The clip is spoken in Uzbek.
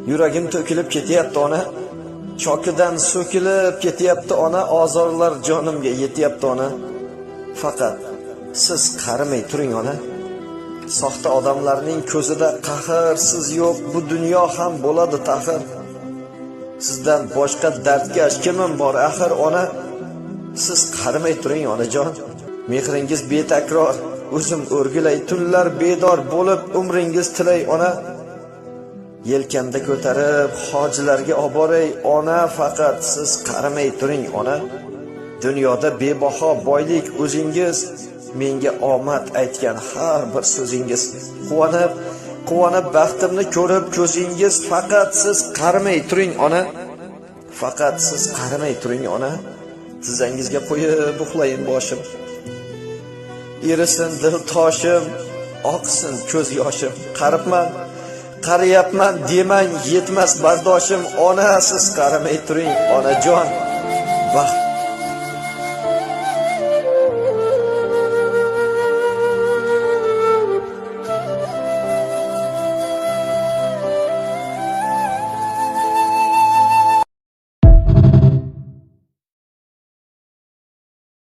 Yuragim to'kilib ketyapti ona. Chokidan so'kilib ketyapti ona, ozorlar jonimga yetyapti ona. Faqat siz qarimay turing ona. Soxta odamlarning ko'zida qahr siz yo'q, bu dunyo ham bo'ladi taxir. Sizdan boshqa dardkash kimim bor axir ona? Siz qarimay turing onajon. Mehringiz betakror, o'zim o'rgilay tunlar bedor bo'lib umringiz tilay ona. Yelkamda ko'tarib hojilarga oboray ona, faqat siz qarimay turing ona. Dunyoda bebaho boylik o'zingiz, menga omad aytgan har bir so'zingiz. Quvonib baxtimni ko'rib ko'zingiz, faqat siz qarimay turing ona. Faqat siz qarimay turing ona. Tizzangizga qo'yib uxlayin boshim. Erisin dil toshim, oqsin ko'z yoshim. Qariyapman demang, yetmas bardoshim ona, siz qarimay turing onajon. Baxt